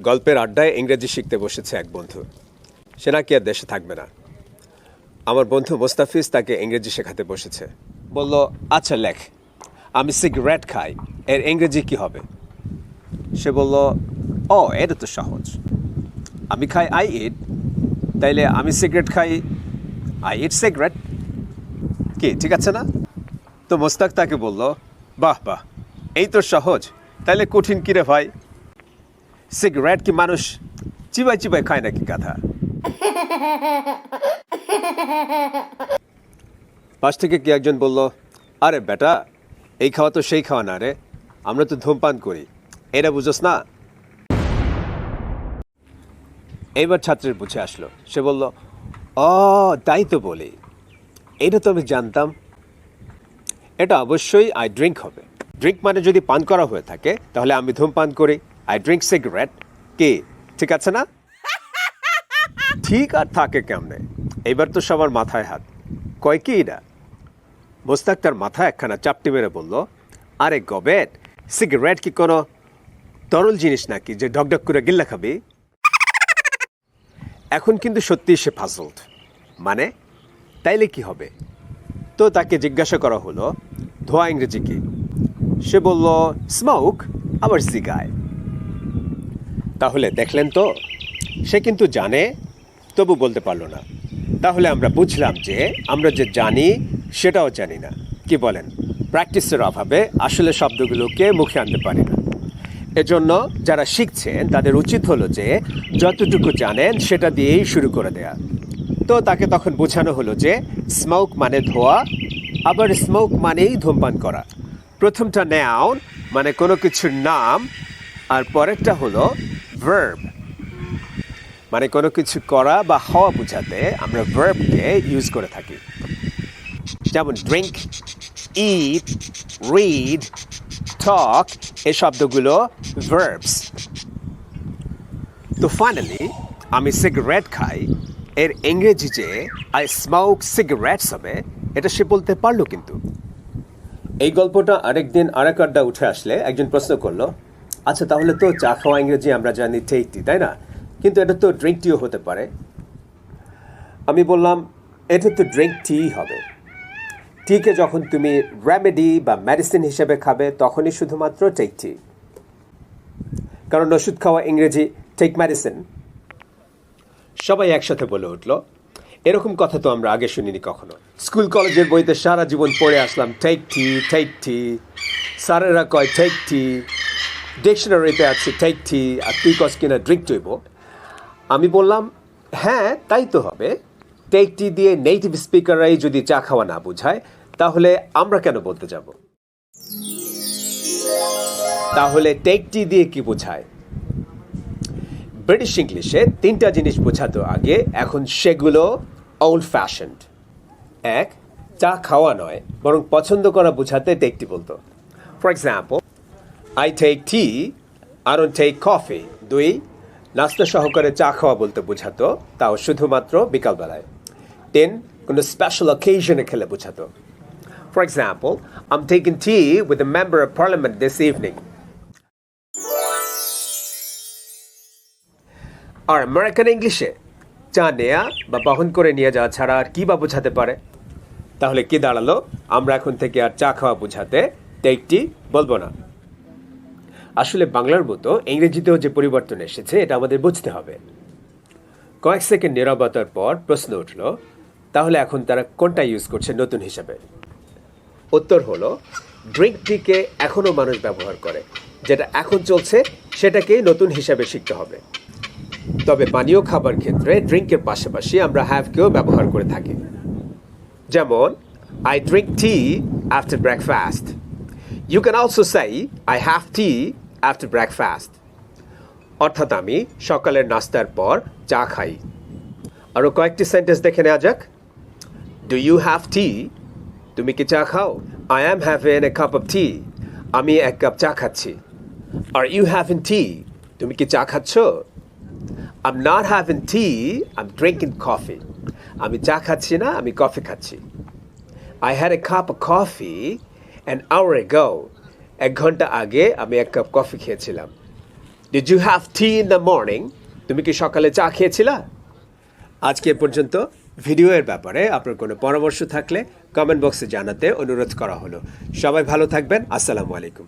গল্পের আড্ডায় ইংরেজি শিখতে বসেছে এক বন্ধু। সে নাকি আর দেশে থাকবে না। আমার বন্ধু মোস্তাফিজ তাকে ইংরেজি শেখাতে বসেছে। বলল, আচ্ছা লেখ, আমি সিগারেট খাই, এর ইংরেজি কি হবে? সে বলল, ও এটা তো সহজ, আমি খাই আই ইট, তাইলে আমি সিগারেট খাই, আই ইট সিগারেট। কি ঠিক আছে না? তো মোস্তাক তাকে বলল, বাহ বাহ, এই তো সহজ, তাইলে কঠিন কিরে ভাই? সিগারেট কি মানুষ চিবাই চিবাই খায় নাকি গাধা? পাশ থেকে কি একজন বলল, আরে বেটা, এই খাওয়া তো সেই খাওয়া না রে, আমরা তো ধূমপান করি, এটা বুঝোস না? এইবার ছাত্রের বুঝে আসলো। সে বলল, ও তাই তো বলি, এটা তো আমি জানতাম। এটা অবশ্যই আই ড্রিঙ্ক হবে। ড্রিঙ্ক মানে যদি পান করা হয়ে থাকে তাহলে আমি ধূমপান করি, আই ড্রিঙ্ক সিগারেট। কি ঠিক আছে না? ঠিক আর থাকে কেমনে? এইবার তো সবার মাথায় হাত। কয় কি এটা? মোস্তাক তার মাথায় একখানা চাপটি মেরে বলল, আরে গবেট, সিগারেট কি কোনো তরল জিনিস নাকি যে ঢকঢক করে গিল্লা খাবি? এখন কিন্তু সত্যি সে পাজলড। মানে তাইলে কি হবে? তো তাকে জিজ্ঞাসা করা হলো, ধোয়া ইংরেজি কি? সে বলল, স্মোক, আবার সিগায়। তাহলে দেখলেন তো, সে কিন্তু জানে, তবু বলতে পারলো না। তাহলে আমরা বুঝলাম যে আমরা যে জানি সেটাও জানি না। কি বলেন? প্র্যাকটিসের অভাবে আসলে শব্দগুলোকে মুখে আনতে পারি না। এজন্য যারা শিখছেন তাদের উচিত হলো যে যতটুকু জানেন সেটা দিয়েই শুরু করে দেয়া। তো তাকে তখন বোঝানো হলো যে স্মোক মানে ধোয়া, আবার স্মোক মানেই ধূমপান করা। প্রথমটা নাউন মানে কোনো কিছুর নাম, আর পরেরটা হলো ভার্ব মানে কোনো কিছু করা বা হওয়া বোঝাতে আমরা ভার্বকে ইউজ করে থাকি। যেমন ড্রিঙ্ক, ইট, রিড, টক, এই শব্দগুলো ভার্বস। তো ফাইনালি আমি সিগারেট খাই, এর ইংরেজি যে আই স্মোক সিগারেটস হবে, এটা সে বলতে পারলো। কিন্তু এই গল্পটা আরেকদিন আরেক আড্ডা উঠে আসলে একজন প্রশ্ন করলো, আচ্ছা তাহলে তো চা খাওয়া ইংরেজি আমরা জানি টেক টি, তাই না? কিন্তু এটা তো ড্রিঙ্ক টিও হতে পারে। আমি বললাম, এটা তো ড্রিঙ্ক টি হবে। টিকে যখন তুমি রেমেডি বা মেডিসিন হিসেবে খাবে তখনই শুধুমাত্র টেক টি, কারণ ওষুধ খাওয়া ইংরেজি টেক মেডিসিন। সবাই একসাথে বলে উঠল, এরকম কথা তো আমরা আগে শুনিনি কখনো। স্কুল কলেজের বইতে সারা জীবন পড়ে আসলাম টেক টি টেক টি, স্যারেরা কয় টেক টি, ডিকশনারিতে আছে টেক টি, আর তুই কস কিনা ড্রিঙ্ক টইব। আমি বললাম, হ্যাঁ তাই তো হবে। টেক টি দিয়ে নেটিভ স্পিকাররাই যদি চা খাওয়া না বোঝায় তাহলে আমরা কেন বলতে যাব? তাহলে টেক টি দিয়ে কি বোঝায়? ব্রিটিশ ইংলিশে তিনটা জিনিস বোঝাতো আগে, এখন সেগুলো ওল্ড ফ্যাশনড। এক, চা খাওয়া নয় বরং পছন্দ করা বোঝাতে টেক টি বলতো। For example, I take tea, I don't take coffee. দুই, নাস্তা সহকারে চা খাওয়া বলতে বোঝাতো, তাও শুধুমাত্র বিকালবেলায়। 10, কোনো স্পেশাল অকেশনে খেলে বোঝাতো। For example, I am taking tea with a member of parliament this evening. আর আমেরিকান ইংলিশে চা নেয়া বা বহন করে নিয়ে যাওয়া ছাড়া আর কি বা বোঝাতে পারে? তাহলে কি দাঁড়ালো? আমরা এখন থেকে আর চা খাওয়া বোঝাতে টেক টি বলবো না। আসলে বাংলার মতো ইংরেজিতেও যে পরিবর্তন এসেছে এটা আমাদের বুঝতে হবে। কয়েক সেকেন্ড নীরবতার পর প্রশ্ন উঠল, তাহলে এখন তারা কোনটা ইউজ করছে নতুন হিসাবে? উত্তর হলো, ড্রিঙ্ক টিকে এখনও মানুষ ব্যবহার করে, যেটা এখন চলছে সেটাকেই নতুন হিসাবে শিখতে হবে। তবে পানীয় খাবার ক্ষেত্রে ড্রিঙ্কের পাশাপাশি আমরা হ্যাভকেও ব্যবহার করে থাকি। যেমন, I drink tea after breakfast. You can also say I have tea after breakfast, অর্থাৎ আমি সকালের নাস্তার পর চা খাই। আরও কয়েকটি সেন্টেন্স দেখে নেওয়া যাক। Do you have tea? তুমি কি চা খাও? I am having a cup of tea. আমি এক কাপ চা খাচ্ছি। Are you having tea? তুমি কি চা খাচ্ছ? I'm not having tea, I'm drinking coffee. আমি চা খাচ্ছি না, আমি কফি খাচ্ছি। I had a cup of coffee an hour ago. 1 ঘন্টা আগে আমি এক কাপ কফি খেয়েছিলাম। Did you have tea in the morning? তুমি কি সকালে চা খেয়েছিলা? আজকে এ পর্যন্ত। ভিডিওর ব্যাপারে আপনার কোনো পরামর্শ থাকলে কমেন্ট বক্সে জানাতে অনুরোধ করা হলো। সবাই ভালো থাকবেন। আসসালামু আলাইকুম।